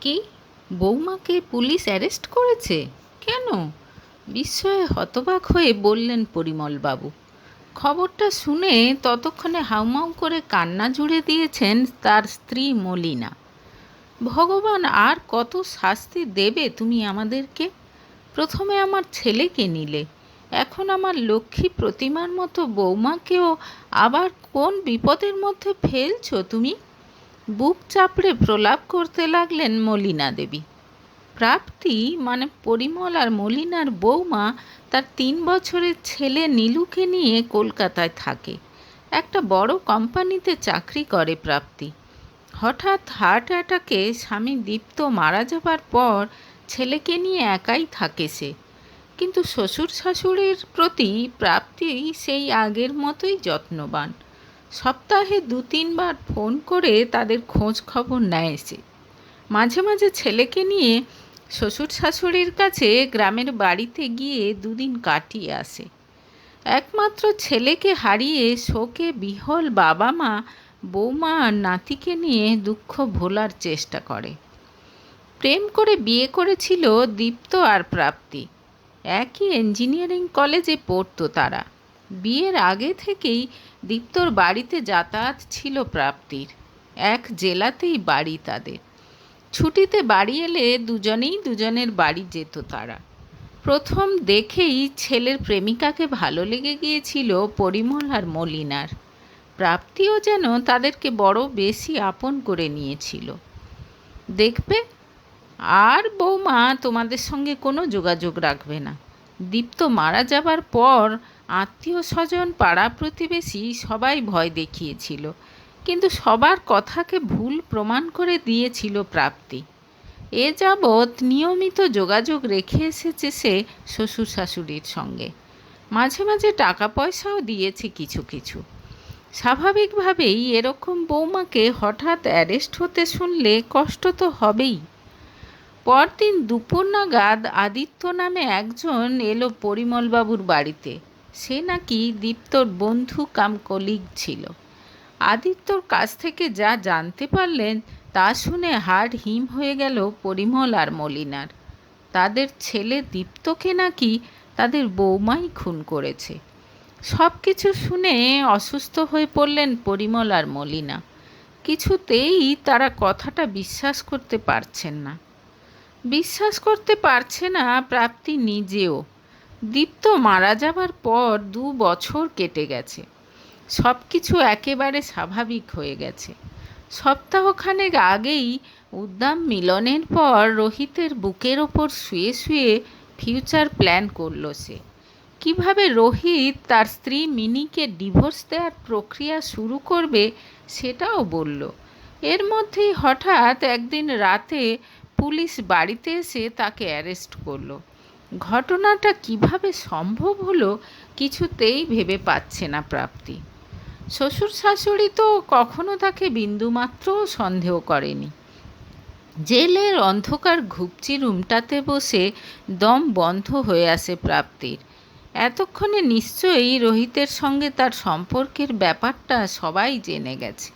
কি, বৌমাকে police arrest করেছে? কেন? বিস্ময়ে হতবাক হয়ে বললেন পরিমলবাবু। খবরটা শুনে ততক্ষণে হাউমাউ করে কান্না জুড়ে দিয়েছেন তার স্ত্রী মলিনা। ভগবান আর কত শাস্তি দেবে তুমি আমাদেরকে? প্রথমে আমার ছেলেকে নিলে, এখন আমার লক্ষ্মী প্রতিমার মতো বৌমাকেও আবার কোন বিপদের মধ্যে ফেলছো তুমি? বুক চাপড়ে প্রলাপ করতে লাগলেন মলিনা দেবী। প্রাপ্তি মানে পরিমল আর মলিনার বৌমা তার 3 বছরের ছেলে নীলুকে নিয়ে কলকাতায় থাকে। একটা বড় কোম্পানিতে চাকরি করে প্রাপ্তি। হঠাৎ হার্ট অ্যাটাকে স্বামী দীপ্ত মারা যাবার পর ছেলেকে নিয়ে একাই থাকে সে। কিন্তু শ্বশুর শাশুড়ির প্রতি প্রাপ্তি সেই আগের মতোই যত্নবান। সপ্তাহে 2-3 বার ফোন করে তাদের খোঁজ খবর নেয় সে। মাঝে মাঝে ছেলেকে নিয়ে শ্বশুর শাশুড়ির কাছে গ্রামের বাড়িতে গিয়ে 2 দিন কাটিয়ে আসে। একমাত্র ছেলেকে হারিয়ে শোকে বিহ্বল বাবা মা বৌমা আর নাতিকে নিয়ে দুঃখ ভোলার চেষ্টা করে। প্রেম করে বিয়ে করেছিল দীপ্ত আর প্রাপ্তি। একই ইঞ্জিনিয়ারিং কলেজে পড়তো তারা। বিয়ের আগে থেকেই দীপ্তর বাড়িতে যাতায়াত ছিল প্রাপ্তির। এক জেলাতেই বাড়ি তাদের। ছুটিতে বাড়ি এলে দুজনেই দুজনের বাড়ি যেত তারা। প্রথম দেখেই ছেলের প্রেমিকাকে ভালো লেগে গিয়েছিল পরিমল আর মলিনার। প্রাপ্তিও যেন তাদেরকে বড় বেশি আপন করে নিয়েছিল। দেখবে, আর বৌমা তোমাদের সঙ্গে কোনো যোগাযোগ রাখবে না। দীপ্ত মারা যাবার পর আত্মীয় স্বজন পাড়া প্রতিবেশী সবাই ভয় দেখিয়েছিল, কিন্তু সবার কথাকে ভুল প্রমাণ করে দিয়েছিল প্রাপ্তি। এ যাবৎ নিয়মিত যোগাযোগ রেখে এসেছে সে শ্বশুর শাশুড়ির সঙ্গে। মাঝে মাঝে টাকা পয়সাও দিয়েছে কিছু কিছু। স্বাভাবিকভাবেই এরকম বৌমাকে হঠাৎ অ্যারেস্ট হতে শুনলে কষ্ট তো হবেই। পরদিন দুপুর নাগাদ আদিত্য নামে একজন এলো পরিমলবাবুর বাড়িতে। সে নাকি দীপ্তর বন্ধু কাম কলিগ ছিল। আদিত্যর কাছ থেকে যা জানতে পারলেন তা শুনে হাড় হিম হয়ে গেল পরিমল আর মলিনার। তাদের ছেলে দীপ্তকে নাকি তাদের বৌমাই খুন করেছে। সব কিছু শুনে অসুস্থ হয়ে পড়লেন পরিমল আর মলিনা। কিছুতেই তারা কথাটা বিশ্বাস করতে পারছেন না। বিশ্বাস করতে পারছে না প্রাপ্তি নিজেও। দীপ্ত মারা যাবার পর 2 বছর কেটে গেছে। সব কিছু একেবারে স্বাভাবিক হয়ে গেছে। সপ্তাহখানেক আগেই উদ্দাম মিলনের পর রোহিতের বুকের ওপর শুয়ে শুয়ে ফিউচার প্ল্যান করল সে। কিভাবে রোহিত তার স্ত্রী মিনিকে ডিভোর্স দেওয়ার প্রক্রিয়া শুরু করবে সেটাও বলল। এর মধ্যেই হঠাৎ একদিন রাতে পুলিশ বাড়িতে এসে তাকে অ্যারেস্ট করলো। ঘটনাটা কিভাবে সম্ভব হলো কিছুতেই ভেবে পাচ্ছে না প্রাপ্তি। শ্বশুর শাশুড়ি তো কখনো তাকে বিন্দুমাত্র সন্দেহ করেনি। জেলের অন্ধকার ঘুপচি রুমটাতে বসে দম বন্ধ হয়ে আসে প্রাপ্তির। এতক্ষণে নিশ্চয়ই রোহিতের সঙ্গে তার সম্পর্কের ব্যাপারটা সবাই জেনে গেছে।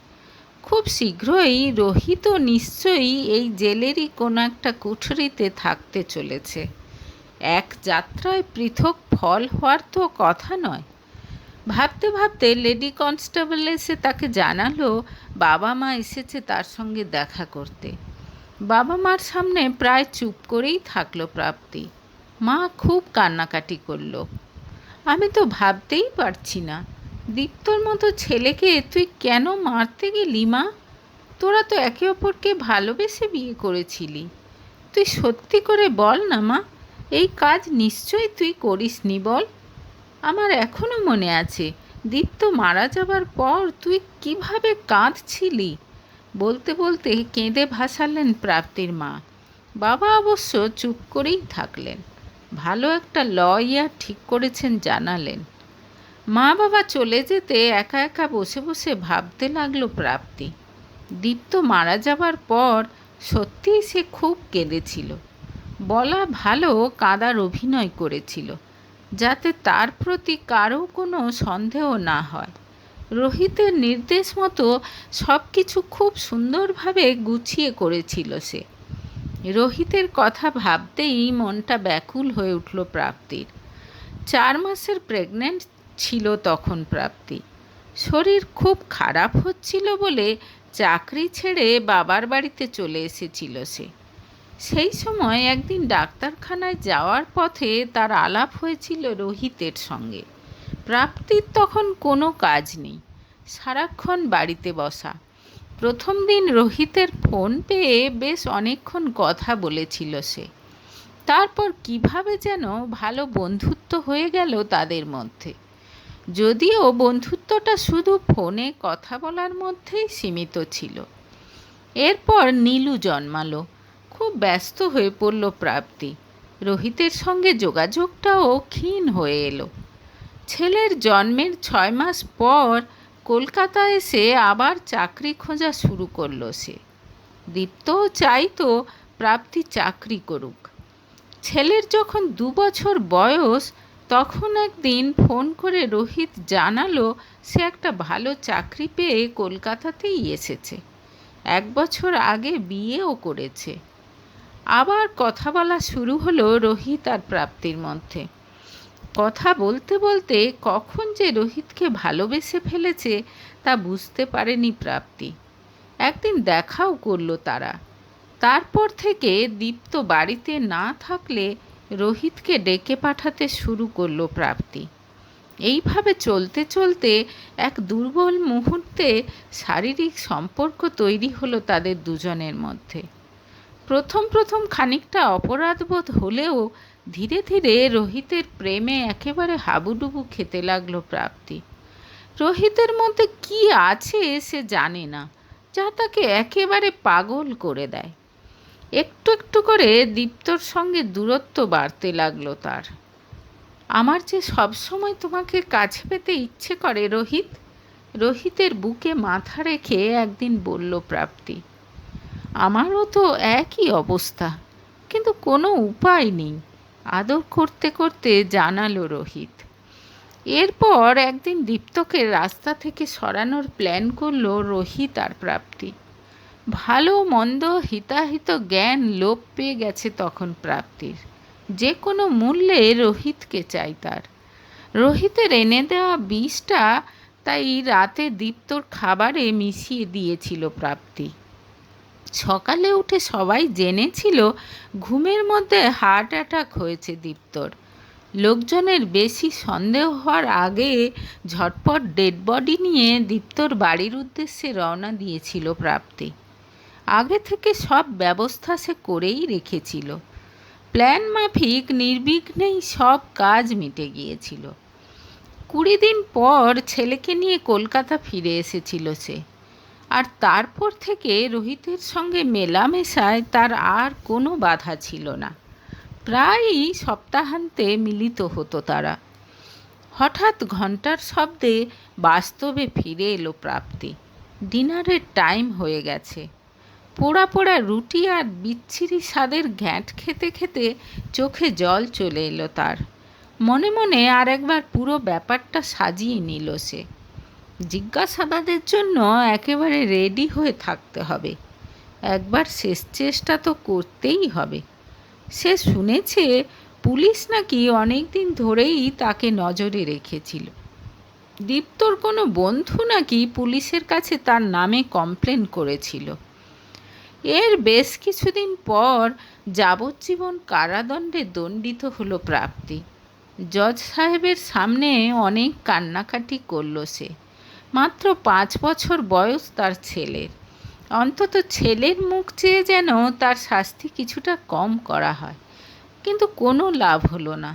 খুব শীঘ্রই রোহিতও নিশ্চয়ই এই জেলেরই কোনো একটা কুঠরিতে থাকতে চলেছে। এক যাত্রায় পৃথক ফল হওয়ার তো কথা নয়। ভাবতে ভাবতে লেডি কনস্টেবল এসে তাকে জানালো বাবা মা এসেছে তার সঙ্গে দেখা করতে। বাবা মার সামনে প্রায় চুপ করেই থাকলো প্রাপ্তি। মা খুব কান্নাকাটি করলো। আমি তো ভাবতেই পারছি না, দীপ্তর মতো ছেলেকে তুই কেন মারতে গেলি মা? তোরা তো একে অপরকে ভালোবেসে বিয়ে করেছিলি। তুই সত্যি করে বল না মা, এই কাজ নিশ্চয়ই তুই করিসনি বল। আমার এখনও মনে আছে দীপ্ত মারা যাবার পর তুই কিভাবে কাঁদছিলি। বলতে বলতে কেঁদে ভাসালেন প্রাপ্তির মা। বাবা অবশ্য চুপ করেই থাকলেন। ভালো একটা লয়ার ঠিক করেছেন জানালেন। মা বাবা চলে যেতে একা একা বসে বসে ভাবতে লাগলো প্রাপ্তি। দীপ্ত মারা যাবার পর সত্যিই সে খুব কেঁদেছিল। বলা ভালো কাঁদার অভিনয় করেছিল, যাতে তার প্রতি কারও কোনো সন্দেহ না হয়। রোহিতের নির্দেশ মতো সব কিছু খুব সুন্দরভাবে গুছিয়ে করেছিল সে। রোহিতের কথা ভাবতেই মনটা ব্যাকুল হয়ে উঠল প্রাপ্তির। 4 মাসের প্রেগনেন্ট ছিল তখন প্রাপ্তি। শরীর খুব খারাপ হচ্ছিল বলে চাকরি ছেড়ে বাবার বাড়িতে চলে এসেছিল সে। সেই সময় একদিন ডাক্তারখানায় যাওয়ার পথে তার আলাপ হয়েছিল রোহিতের সঙ্গে। প্রাপ্তির তখন কোনো কাজ নেই, সারাক্ষণ বাড়িতে বসা। প্রথম দিন রোহিতের ফোন পেয়ে বেশ অনেকক্ষণ কথা বলেছিল সে। তারপর কিভাবে যেন ভালো বন্ধুত্ব হয়ে গেল তাদের মধ্যে, যদিও বন্ধুত্বটা শুধু ফোনে কথা বলার মধ্যেই সীমিত ছিল। এরপর নীলু জন্মালো। খুব ব্যস্ত হয়ে পড়ল প্রাপ্তি। রোহিতের সঙ্গে যোগাযোগটাও ক্ষীণ হয়ে এলো। ছেলের জন্মের 6 মাস পর কলকাতা এসে আবার চাকরি খোঁজা শুরু করলো সে। দীপ্তও চাইতো প্রাপ্তি চাকরি করুক। ছেলের যখন 2 বছর বয়স, তখন একদিন ফোন করে রোহিত জানালো সে একটা ভালো চাকরি পেয়ে কলকাতাতেই এসেছে। 1 বছর আগে বিয়েও করেছে। আবার কথা বলা শুরু হলো রোহিত আর প্রাপ্তির মধ্যে। কথা বলতে বলতে কখন যে রোহিতকে ভালোবেসে ফেলেছে তা বুঝতে পারেনি প্রাপ্তি। একদিন দেখাও করলো তারা। তারপর থেকে দীপ্ত বাড়িতে না থাকলে রোহিতকে ডেকে পাঠাতে শুরু করলো প্রাপ্তি। এইভাবে চলতে চলতে এক দুর্বল মুহূর্তে শারীরিক সম্পর্ক তৈরি হলো তাদের দুজনের মধ্যে। প্রথম প্রথম খানিকটা অপরাধবোধ হলেও ধীরে ধীরে রোহিতের প্রেমে একেবারে হাবুডুবু খেতে লাগলো প্রাপ্তি। রোহিতের মধ্যে কি আছে সে জানে না, যা তাকে একেবারে পাগল করে দেয়। একটু একটু করে দীপ্তর সঙ্গে দূরত্ব বাড়তে লাগলো তার। আমার যে সবসময় তোমাকে কাছে পেতে ইচ্ছে করে রোহিত, রোহিতের বুকে মাথা রেখে একদিন বলল প্রাপ্তি। আমারও তো একই অবস্থা, কিন্তু কোনো উপায় নেই, আদর করতে করতে জানালো রোহিত। এরপর একদিন দীপ্তকে রাস্তা থেকে সরানোর প্ল্যান করলো রোহিত আর প্রাপ্তি। ভালো মন্দ হিতাহিত জ্ঞান লোপ পেয়ে গেছে তখন প্রাপ্তির। যে কোনো মূল্যে রোহিতকে চাই তার। রোহিতের এনে দেওয়া বিষটা তাই রাতে দীপ্তর খাবারে মিশিয়ে দিয়েছিল প্রাপ্তি। সকালে উঠে সবাই জেনেছিল ঘুমের মধ্যে হার্ট অ্যাটাক হয়েছে দীপ্তর। লোকজনের বেশি সন্দেহ হওয়ার আগে ঝটপট ডেড বডি নিয়ে দীপ্তর বাড়ির উদ্দেশ্যে রওনা দিয়েছিল প্রাপ্তি। আগে থেকে সব ব্যবস্থা সে করেই রেখেছিল। প্ল্যান মাফিক নির্বিঘ্নেই সব কাজ মিটে গিয়েছিল। 20 দিন পর ছেলেকে নিয়ে কলকাতা ফিরে এসেছিল সে। আর তারপর থেকে রোহিতের সঙ্গে মেলামেশায় তার আর কোনো বাধা ছিল না। প্রায়ই সপ্তাহান্তে মিলিত হতো তারা। হঠাৎ ঘণ্টার শব্দে বাস্তবে ফিরে এলো প্রাপ্তি। ডিনারের টাইম হয়ে গেছে। পোড়া পোড়া রুটি আর বিচ্ছিরি স্বাদের ঘ্যাঁট খেতে খেতে চোখে জল চলে এলো তার। মনে মনে আর একবার পুরো ব্যাপারটা সাজিয়ে নিল সে। জিজ্ঞাসাবাদের জন্য একেবারে রেডি হয়ে থাকতে হবে। একবার শেষ চেষ্টা তো করতেই হবে। সে শুনেছে পুলিশ নাকি অনেক দিন ধরেই তাকে নজরে রেখেছিল। দীপ্তর কোনো বন্ধু নাকি পুলিশের কাছে তার নামে কমপ্লেন করেছিল। এর বেশ কিছুদিন পর যাবজ্জীবন কারাদণ্ডে দণ্ডিত হলো প্রাপ্তি। জজ সাহেবের সামনে অনেক কান্নাকাটি করল সে। মাত্র 5 বছর বয়স তার ছেলের। অন্তত ছেলের মুখ চেয়ে যেন তার শাস্তি কিছুটা কম করা হয়। কিন্তু কোনো লাভ হলো না।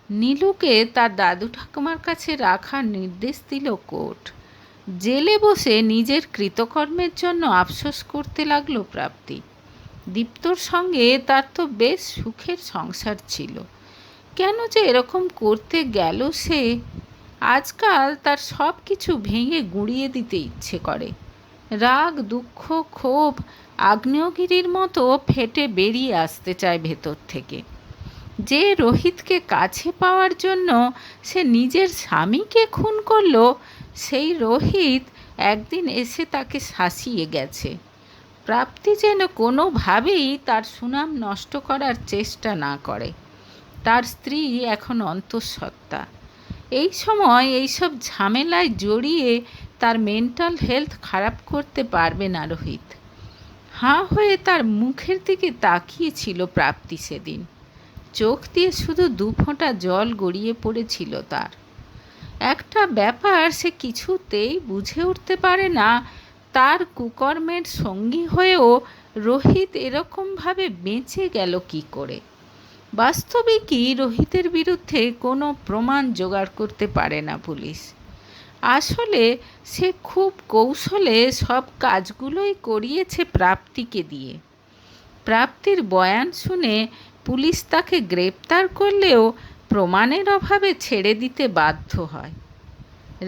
নীলুকে তার দাদু ঠাকুমার কাছে রাখার নির্দেশ দিল কোর্ট। জেলে বসে নিজের কৃতকর্মের জন্য আফসোস করতে লাগলো প্রাপ্তি। দীপ্তর সঙ্গে তার তো বেশ সুখের সংসার ছিল, কেন যে এরকম করতে গেল সে। আজকাল তার সব কিছু ভেঙে গুঁড়িয়ে দিতে ইচ্ছে করে। রাগ, দুঃখ, ক্ষোভ আগ্নেয়গিরির মতো ফেটে বেরিয়ে আসতে চায় ভেতর থেকে। যে রোহিতকে কাছে পাওয়ার জন্য সে নিজের স্বামীকে খুন করলো, সেই রোহিত একদিন এসে তাকে শাসিয়ে গেছে। প্রাপ্তি যেন কোনোভাবেই তার সুনাম নষ্ট করার চেষ্টা না করে। তার স্ত্রী এখন অন্তঃসত্ত্বা। এই সময় এইসব ঝামেলায় জড়িয়ে তার মেন্টাল হেলথ খারাপ করতে পারবে না রোহিত। হাঁ হয়ে তার মুখের দিকে তাকিয়েছিল প্রাপ্তি সেদিন। চোখ দিয়ে শুধু 2 ফোঁটা জল গড়িয়ে পড়েছিল তার। একটা ব্যাপার সে কিছুতেই বুঝে উঠতে পারে না, তার কুকর্মের সঙ্গী হয়েও রোহিত এরকমভাবে বেঁচে গেল কী করে। বাস্তবিকই রোহিতের বিরুদ্ধে কোনো প্রমাণ জোগাড় করতে পারে না পুলিশ। আসলে সে খুব কৌশলে সব কাজগুলোই করিয়েছে প্রাপ্তিকে দিয়ে। প্রাপ্তির বয়ান শুনে পুলিশ তাকে গ্রেপ্তার করলেও প্রমাণের অভাবে ছেড়ে দিতে বাধ্য হয়।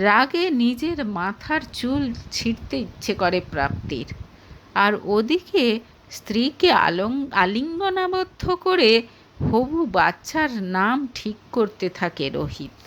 রাগে নিজের মাথার চুল ছিঁড়তে ইচ্ছে করে প্রাপ্তির। আর ওদিকে স্ত্রীকে আলিঙ্গনাবদ্ধ করে হবু বাচ্চার নাম ঠিক করতে থাকে রোহিত।